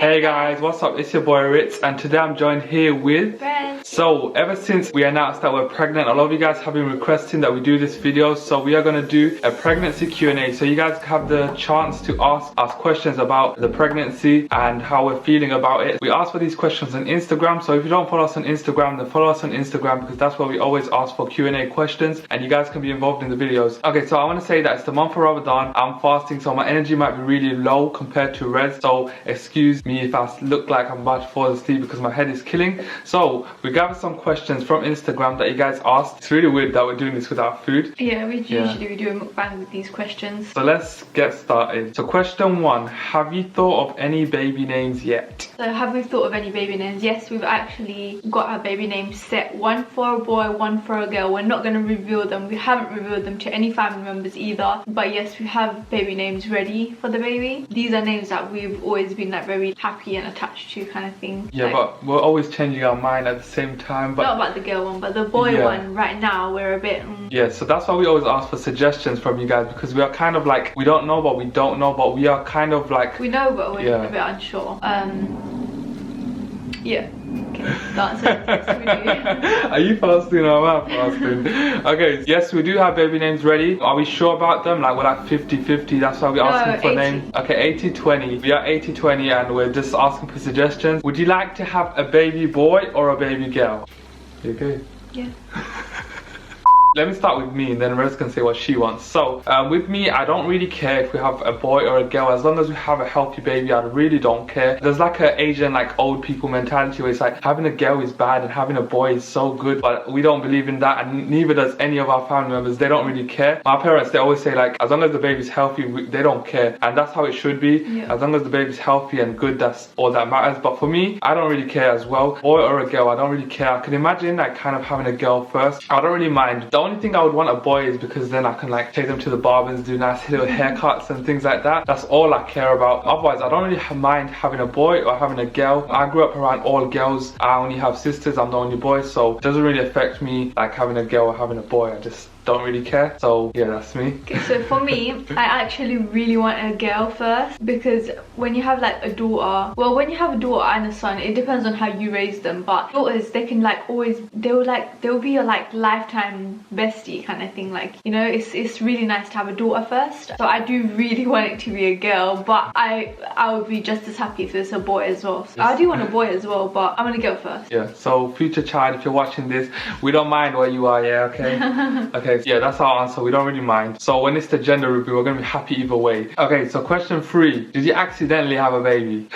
Hey guys, what's up? It's your boy Ritz, and today I'm joined here with Red. So ever since we announced that we're pregnant, a lot of you guys have been requesting that we do this video, so we are going to do a pregnancy Q&A, so you guys have the chance to ask us questions about the pregnancy and how we're feeling about it. We asked for these questions on Instagram, so if you don't follow us on Instagram, then follow us on Instagram, because that's where we always ask for Q&A questions and you guys can be involved in the videos. Okay, so I want to say that it's the month of Ramadan. I'm fasting, so my energy might be really low compared to Red, so excuse me if I look like I'm about to fall asleep because my head is killing. So we gathered some questions from Instagram that you guys asked. It's really weird that we're doing this without food. Yeah, we usually do a mukbang with these questions. So let's get started. So question 1, have you thought of any baby names yet? So have we thought of any baby names? Yes, we've actually got our baby names set. One for a boy, one for a girl. We're not going to reveal them. We haven't revealed them to any family members either. But yes, we have baby names ready for the baby. These are names that we've always been like very happy and attached to, kind of thing. Yeah, like, but we're always changing our mind at the same time. But not about the girl one, but the boy one right now we're a bit yeah, so that's why we always ask for suggestions from you guys, because we are kind of like, we don't know but we don't know, but we are kind of like, we know but we're a bit unsure. Yeah. Okay, the answer is yes, we do. Are you fasting or am I fasting? Okay, yes, we do have baby names ready. Are we sure about them? Like, we're like 50-50, that's why we're asking for 80. names. Okay, 80-20. We are 80-20 and we're just asking for suggestions. Would you like to have a baby boy or a baby girl? You okay? Yeah. Let me start with me and then Rose can say what she wants. So with me, I don't really care if we have a boy or a girl, as long as we have a healthy baby. I really don't care. There's like an Asian like old people mentality where it's like having a girl is bad and having a boy is so good, but we don't believe in that, and neither does any of our family members. They don't really care. My parents, they always say like, as long as the baby's healthy, they don't care, and that's how it should be. As long as the baby's healthy and good, that's all that matters. But for me, I don't really care as well. Boy or a girl, I don't really care. I can imagine like kind of having a girl first. I don't really mind. The only thing I would want a boy is because then I can like take them to the barbers, do nice little haircuts and things like that. That's all I care about. Otherwise, I don't really mind having a boy or having a girl. I grew up around all girls. I only have sisters. I'm the only boy, so it doesn't really affect me like having a girl or having a boy. I just don't really care. So yeah, that's me. Okay, so for me, I actually really want a girl first, because when you have like a daughter, well, when you have a daughter and a son, it depends on how you raise them, but daughters, they can like always, they'll be your like lifetime bestie kind of thing. Like, you know, it's really nice to have a daughter first. So I do really want it to be a girl, but I would be just as happy if it's a boy as well. So I do want a boy as well, but I'm gonna go first. Yeah, so future child, if you're watching this, we don't mind where you are, yeah, okay? Okay, yeah, that's our answer. We don't really mind. So when it's the gender reveal, we're gonna be happy either way. Okay, so question 3, did you accidentally have a baby?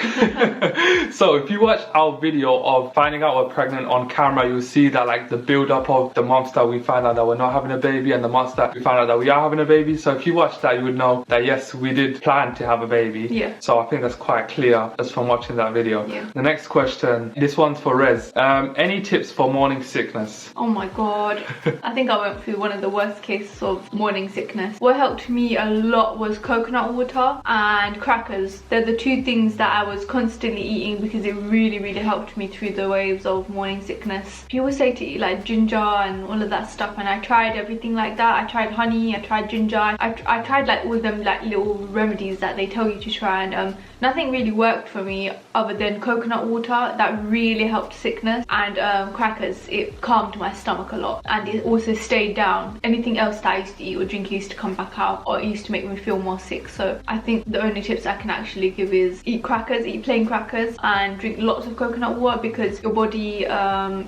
So if you watch our video of finding out we're pregnant on camera, you'll see that like the build up of the months that we find out that we're not having a baby and the months that we found out that we are having a baby. So if you watch that, you would know that yes, we did plan to have a baby. Yeah. So I think that's quite clear just from watching that video. Yeah. The next question, this one's for Rez. Any tips for morning sickness? Oh my god. I think I went through one of the worst cases of morning sickness. What helped me a lot was coconut water and crackers. They're the two things that I was constantly eating because it really helped me through the waves of morning sickness. People say to eat like ginger and all of that stuff, and I tried everything like that. I tried honey, I tried ginger, I tried like all them like little remedies that they tell you to try, and nothing really worked for me other than coconut water. That really helped sickness, and crackers, it calmed my stomach a lot, and it also stayed down. Anything else that I used to eat or drink used to come back out, or it used to make me feel more sick. So I think the only tips I can actually give is eat crackers, eat plain crackers, and drink lots of coconut water, because your body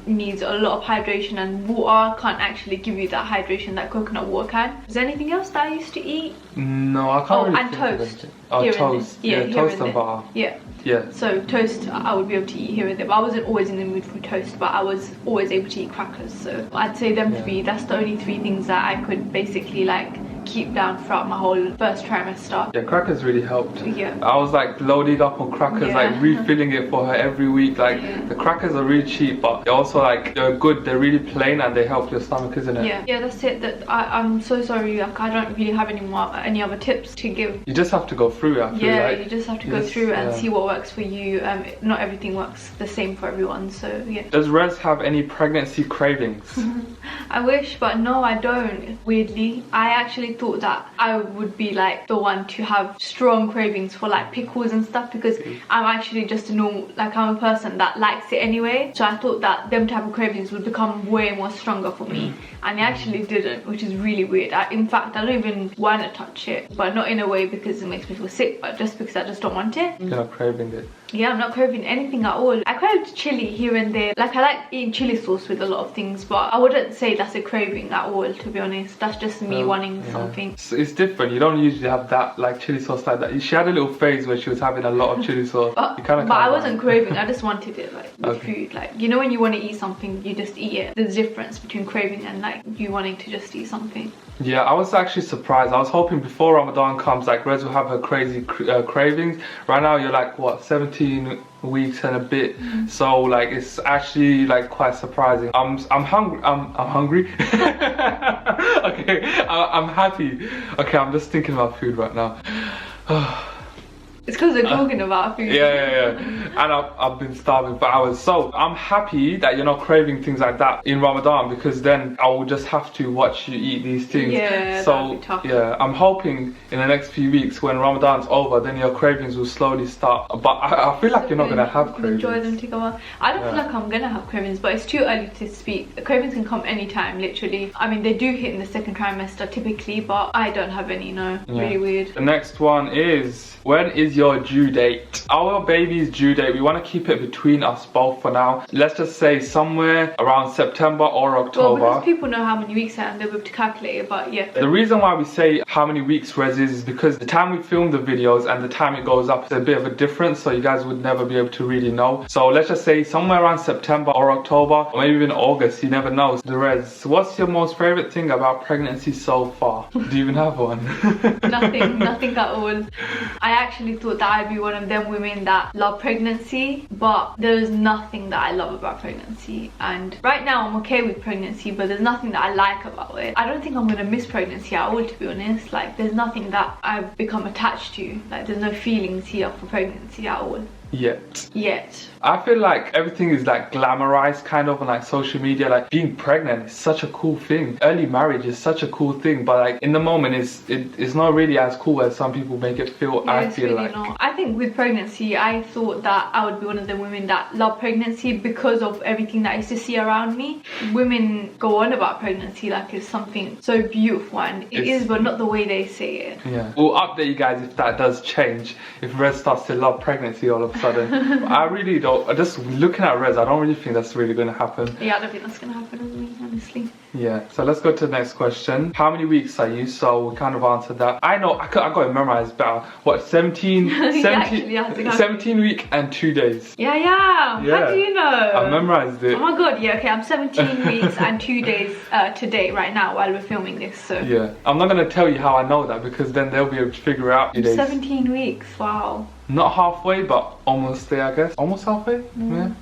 needs a lot of hydration, and water can't actually give you that hydration that coconut water can. Is there anything else that I used to eat? No, I can't really and think toast. of it. Oh, toast. Yeah, toast and butter. Yeah. Yeah. So toast, I would be able to eat here and there, but I wasn't always in the mood for toast, but I was always able to eat crackers. So I'd say them 3, that's the only 3 things that I could basically like keep down throughout my whole first trimester. Yeah, crackers really helped. Yeah. I was like loading up on crackers, like refilling it for her every week. Like the crackers are really cheap, but they're also like, they're good, they're really plain, and they help your stomach, isn't it? Yeah, that's it. That I'm so sorry, like I don't really have any other tips to give. You just have to go through it, I feel like. You just have to go through and see what works for you. Not everything works the same for everyone, so yeah. Does Rez have any pregnancy cravings? I wish, but no, I don't. Weirdly, I actually actually thought that I would be like the one to have strong cravings for like pickles and stuff, because I'm actually just a normal, like I'm a person that likes it anyway. So I thought that them type of cravings would become way more stronger for me, and they actually didn't, which is really weird. In fact, I don't even want to touch it, but not in a way because it makes me feel sick, but just because I just don't want it. You're not craving it? Yeah, I'm not craving anything at all. I crave chili here and there. Like I like eating chili sauce with a lot of things, but I wouldn't say that's a craving at all, to be honest. That's just me wanting something. It's different. You don't usually have that, like chili sauce like that. She had a little phase where she was having a lot of chili sauce. But I wasn't craving, I just wanted it, like with food. Like, you know, when you want to eat something, you just eat it. There's a difference between craving and like you wanting to just eat something. Yeah, I was actually surprised. I was hoping before Ramadan comes, like Rez will have her crazy cravings. Right now you're like, what, 17 weeks and a bit, so like it's actually like quite surprising. I'm hungry. I'm hungry. Okay, I'm happy. Okay, I'm just thinking about food right now. It's because they're talking about food. Yeah. And I've been starving for hours. So I'm happy that you're not craving things like that in Ramadan, because then I will just have to watch you eat these things. Yeah, so that'd be tough. Yeah, I'm hoping in the next few weeks when Ramadan's over, then your cravings will slowly start. But I feel like you're not gonna have cravings. Enjoy them to go on. I don't feel like I'm gonna have cravings, but it's too early to speak. The cravings can come anytime, literally. I mean, they do hit in the second trimester typically, but I don't have any. No, really weird. The next one is, when is your due date? Our baby's due date, we want to keep it between us both for now. Let's just say somewhere around September or October. Well, because people know how many weeks I am, they'll be able to calculate it, but yeah. The reason why we say how many weeks Rez is because the time we film the videos and the time it goes up is a bit of a difference, so you guys would never be able to really know. So let's just say somewhere around September or October, or maybe even August, you never know. The Rez, what's your most favorite thing about pregnancy so far? Do you even have one? Nothing at all. I actually thought that I'd be one of them women that love pregnancy, but there's nothing that I love about pregnancy. And right now I'm okay with pregnancy, but there's nothing that I like about it. I don't think I'm gonna miss pregnancy at all, to be honest. Like, there's nothing that I've become attached to. Like, there's no feelings here for pregnancy at all. Yet. I feel like everything is like glamorized kind of on like social media. Like, being pregnant is such a cool thing. Early marriage is such a cool thing, but like in the moment it's not really as cool as some people make it feel. Yeah, I feel really like not. I think with pregnancy, I thought that I would be one of the women that love pregnancy because of everything that I used to see around me. Women go on about pregnancy like it's something so beautiful, and it is, but not the way they say it. Yeah, we'll update you guys if that does change, if Rez starts to love pregnancy all of a sudden. I really don't. Just looking at Rez, I don't really think that's really going to happen. Yeah, I don't think that's going to happen with me, honestly. Yeah, so let's go to the next question. How many weeks are you? So we kind of answered that. I know, I got it memorized better. What, 17 week and 2 days? Yeah. How do you know? I memorized it. Oh my god, yeah, okay, I'm 17 weeks and 2 days today, right now, while we're filming this, so. Yeah, I'm not going to tell you how I know that, because then they'll be able to figure out. 17 weeks, wow. Not halfway, but almost there, I guess. Almost halfway? Yeah.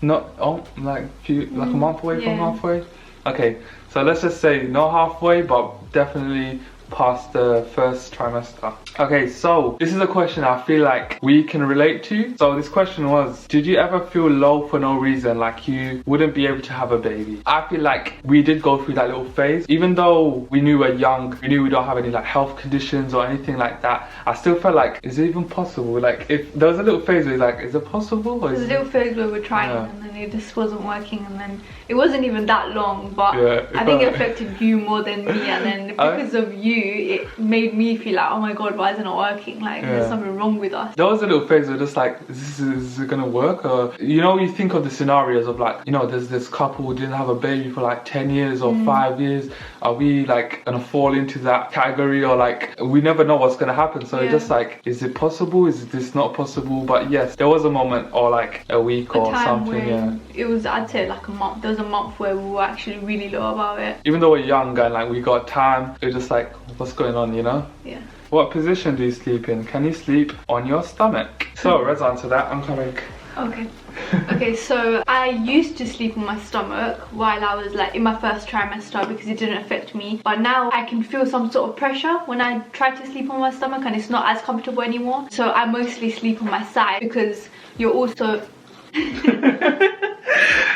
Not really. Like a month away from halfway? Okay, so let's just say not halfway, but definitely past the first trimester. Okay, so this is a question I feel like we can relate to. So this question was, did you ever feel low for no reason, like you wouldn't be able to have a baby? I feel like we did go through that little phase. Even though we knew we're young, we knew we don't have any like health conditions or anything like that, I still felt like, is it even possible? Like, if there was a little phase where it's like, is it possible? Or There's a little phase where we're trying, and then it just wasn't working, and then it wasn't even that long, but I think it affected you more than me, and then because of you, it made me feel like, oh my god, why is it not working? Like, there's something wrong with us. There was a little phase where just like, is it gonna work? Or, you know, you think of the scenarios of like, you know, there's this couple who didn't have a baby for like 10 years or 5 years. Are we like gonna fall into that category? Or like, we never know what's gonna happen. So it's just like, is it possible? Is this not possible? But yes, there was a moment, or like a week or something. It was, I'd say like a month. There was a month where we were actually really low about it. Even though we're young and like we got time, it was just like, what's going on, you know? Yeah. What position do you sleep in? Can you sleep on your stomach? So let's answer that. I'm coming. Okay, so I used to sleep on my stomach while I was like in my first trimester because it didn't affect me, but now I can feel some sort of pressure when I try to sleep on my stomach, and it's not as comfortable anymore. So I mostly sleep on my side because you're also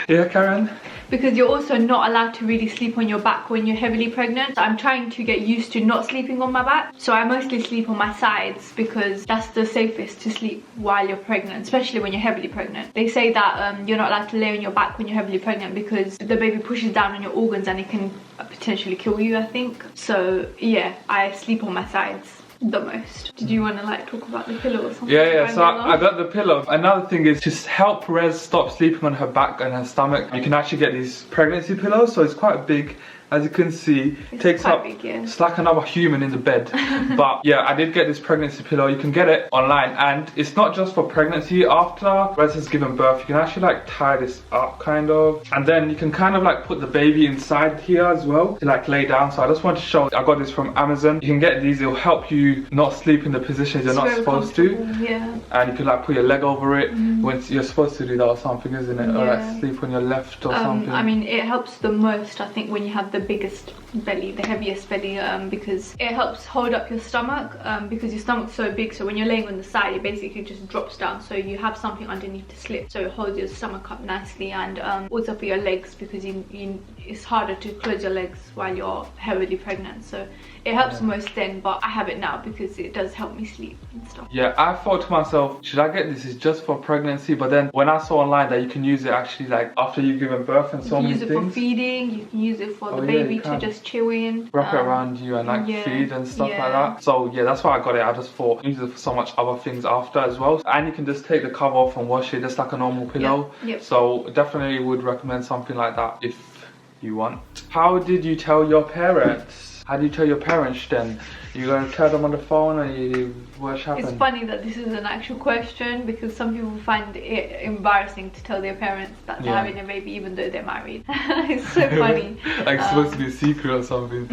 Yeah, Karen? because you're also not allowed to really sleep on your back when you're heavily pregnant. So I'm trying to get used to not sleeping on my back, so I mostly sleep on my sides because that's the safest to sleep while you're pregnant, especially when you're heavily pregnant. They say that you're not allowed to lay on your back when you're heavily pregnant because the baby pushes down on your organs and it can potentially kill you, I think. So yeah, I sleep on my sides the most. Did you want to like talk about the pillow or something? Yeah, so I got the pillow. Another thing is to help Rez stop sleeping on her back and her stomach. You can actually get these pregnancy pillows, so it's quite big. As you can see, it takes up, big, yeah. It's like another human in the bed. But yeah, I did get this pregnancy pillow. You can get it online, and it's not just for pregnancy. After Rez has given birth, you can actually like tie this up kind of, and then you can kind of like put the baby inside here as well to like lay down. So I just want to show, I got this from Amazon. You can get these, it'll help you not sleep in the positions you're not supposed to. Yeah. And you can like put your leg over it when you're supposed to do that or something, isn't it? Yeah. Or like sleep on your left or something. I mean, it helps the most, I think, when you have the biggest belly, the heaviest belly, because it helps hold up your stomach, because your stomach's so big, so when you're laying on the side it basically just drops down, so you have something underneath to slip, so it holds your stomach up nicely. And also for your legs, because it's harder to close your legs while you're heavily pregnant, so it helps most then. But I have it now because it does help me sleep and stuff. Yeah, I thought to myself, should I get this? It's just for pregnancy. But then when I saw online that you can use it actually like after you've given birth and so many things. You can use it for feeding, you can use it for the baby to just chill in. Wrap it around you and like feed and stuff like that. So yeah, that's why I got it. I just thought use it for so much other things after as well. And you can just take the cover off and wash it just like a normal pillow. Yep. So definitely would recommend something like that if you want. How did you tell your parents? How do you tell your parents then? You gonna tell them on the phone, or what happened? It's funny that this is an actual question, because some people find it embarrassing to tell their parents that they're having a baby even though they're married. It's so funny. Like it's supposed to be a secret or something.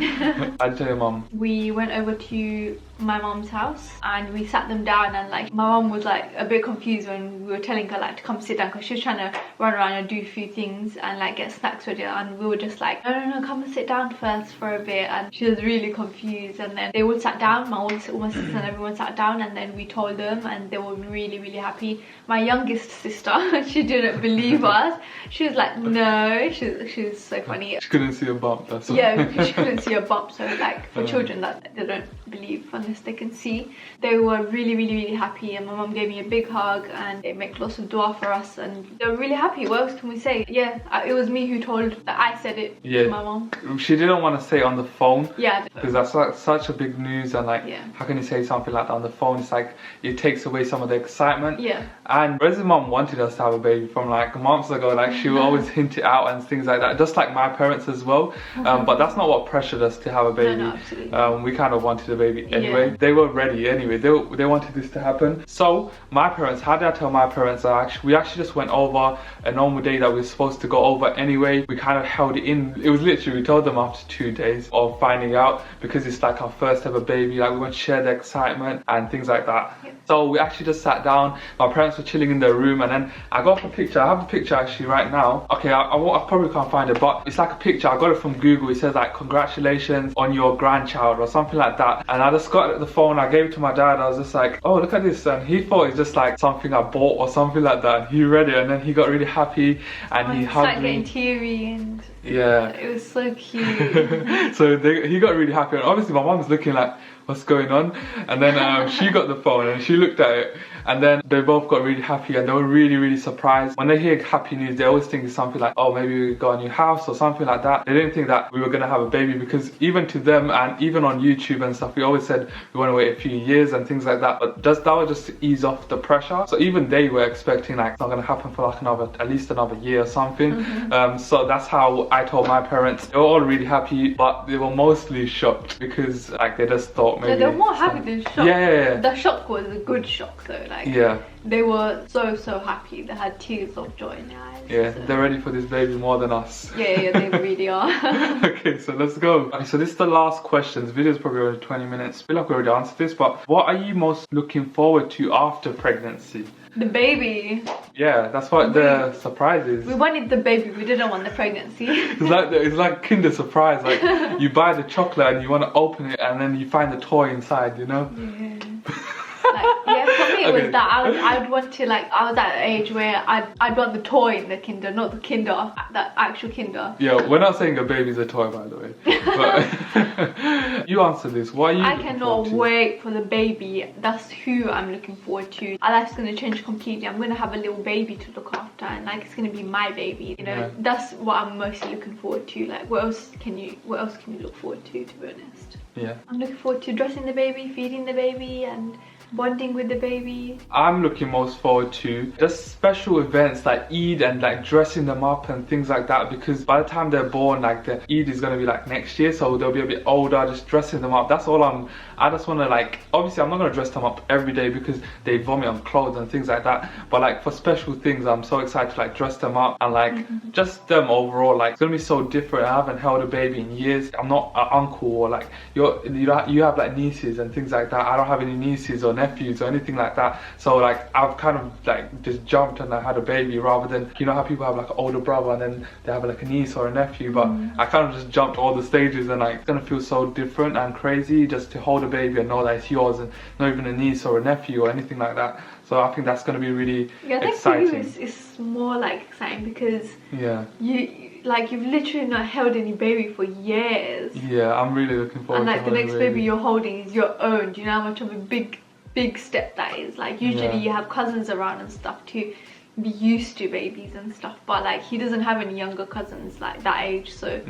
I'd tell your mom. We went over to my mom's house and we sat them down, and like my mom was like a bit confused when we were telling her like to come sit down, because she was trying to run around and do a few things and like get snacks ready, and we were just like, no, come and sit down first for a bit. And she was really confused, and then they all sat down, all my sister and everyone sat down, and then we told them, and they were really happy. My youngest sister, she didn't believe us. She was like, no. She was so funny. She couldn't see a bump, that's all. Yeah, she couldn't see a bump. So like for children that they don't believe unless they can see, they were really happy. And my mom gave me a big hug, and they make lots of dua for us, and they were really happy. What else can we say? Yeah, it was me who told that I said it to my mom. She didn't want to say it on the phone. Yeah, because that's like such a big news, and like how can you say something like that on the phone? It's like it takes away some of the excitement. Yeah. And Rez's mom wanted us to have a baby from like months ago. Like she would always hint it out and things like that, just like my parents as well. But that's not what pressured us to have a baby. No, absolutely. We kind of wanted a baby anyway. They were ready anyway. They wanted this to happen. So my parents, how did I tell my parents? We actually just went over a normal day that we were supposed to go over anyway. We kind of held it in. It was literally, we told them after 2 days of finding out, because it's like our first ever baby. Like we want to share the excitement and things like that. So we actually just sat down. My parents were chilling in their room, and then I got a picture. I have the picture actually right now. Okay, I probably can't find it, but it's like a picture. I got it from Google. It says like congratulations on your grandchild or something like that. And I just got the phone. I gave it to my dad. I was just like, oh, look at this. And he thought it's just like something I bought or something like that. And he read it, and then he got really happy, and he hugged me. Getting teary, and it was so cute. So he got really happy, and obviously my mom was looking like, what's going on? And then she got the phone and she looked at it, and then they both got really happy, and they were really surprised. When they hear happy news, they always think it's something like, oh, maybe we got a new house or something like that. They didn't think that we were gonna have a baby, because even to them, and even on YouTube and stuff, we always said we want to wait a few years and things like that. But that was just to ease off the pressure. So even they were expecting like it's not gonna happen for like at least another year or something. So that's how I told my parents. They were all really happy, but they were mostly shocked, because like they just thought maybe. They were more happy than shocked. Yeah. The shock was a good shock though. Like they were so happy. They had tears of joy in their eyes. Yeah, so they're ready for this baby more than us. Yeah, they really are. Okay, so let's go. Okay, so this is the last question. This video is probably already 20 minutes. I feel like we already answered this, but what are you most looking forward to after pregnancy? The baby. Yeah, that's what the surprise is. We wanted the baby, we didn't want the pregnancy. It's like Kinder Surprise. Like you buy the chocolate and you want to open it, and then you find the toy inside, you know? Yeah. For me, it was that I'd want to, like, I was at an age where I'd want the toy in the Kinder, not the Kinder, the actual Kinder. Yeah, we're not saying a baby's a toy, by the way. But you answer this. What are you? I cannot wait for the baby. That's who I'm looking forward to. Our life's gonna change completely. I'm gonna have a little baby to look after, and like it's gonna be my baby. You know, that's what I'm mostly looking forward to. Like, what else can you look forward to be honest? Yeah. I'm looking forward to dressing the baby, feeding the baby, and bonding with the baby. I'm looking most forward to just special events like Eid and like dressing them up and things like that, because by the time they're born, like the Eid is gonna be like next year, so they'll be a bit older. Just dressing them up, that's all I just want to, like, obviously I'm not gonna dress them up every day because they vomit on clothes and things like that, but like for special things I'm so excited to like dress them up and like just them overall. Like, it's gonna be so different. I haven't held a baby in years. I'm not an uncle, or like you have like nieces and things like that. I don't have any nieces or nephews or anything like that, so like I've kind of like just jumped and I had a baby, rather than, you know how people have like an older brother and then they have like a niece or a nephew, but I kind of just jumped all the stages, and like it's gonna feel so different and crazy just to hold a baby and know that it's yours, and not even a niece or a nephew or anything like that. So I think that's gonna be really exciting. I think for you it's more like exciting because you've literally not held any baby for years. Yeah, I'm really looking forward to and like the next baby you're holding is your own. Do you know how much of a big step that is? Like, usually you have cousins around and stuff to be used to babies and stuff, but like he doesn't have any younger cousins like that age, so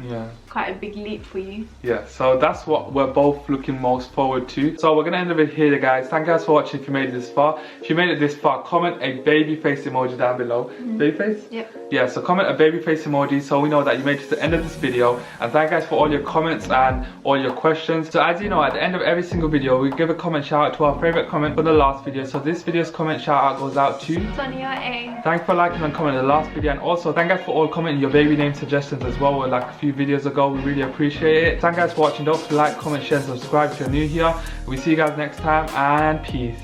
quite a big leap for you. Yeah, so that's what we're both looking most forward to. So we're gonna end the video here, guys. Thank you guys for watching. If you made it this far, comment a baby face emoji down below. Baby face? Yep. Yeah, so comment a baby face emoji so we know that you made it to the end of this video. And thank you guys for all your comments and all your questions. So as you know, at the end of every single video we give a comment shout out to our favorite comment from the last video. So this video's comment shout out goes out to Sonia A. Thanks for liking and commenting the last video, and also thank you guys for all commenting your baby name suggestions as well, like a few videos ago. We really appreciate it. Thank you guys for watching. Don't forget to like, comment, share and subscribe if you're new here. We see you guys next time, and peace.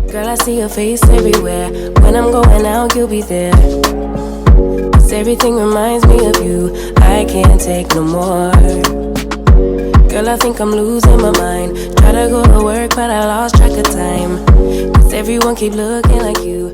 Girl, I see your face everywhere. When I'm going out, you'll be there. 'Cause everything reminds me of you. I can't take no more. Girl, I think I'm losing my mind. Try to go to work, but I lost track of time. 'Cause everyone keep looking like you.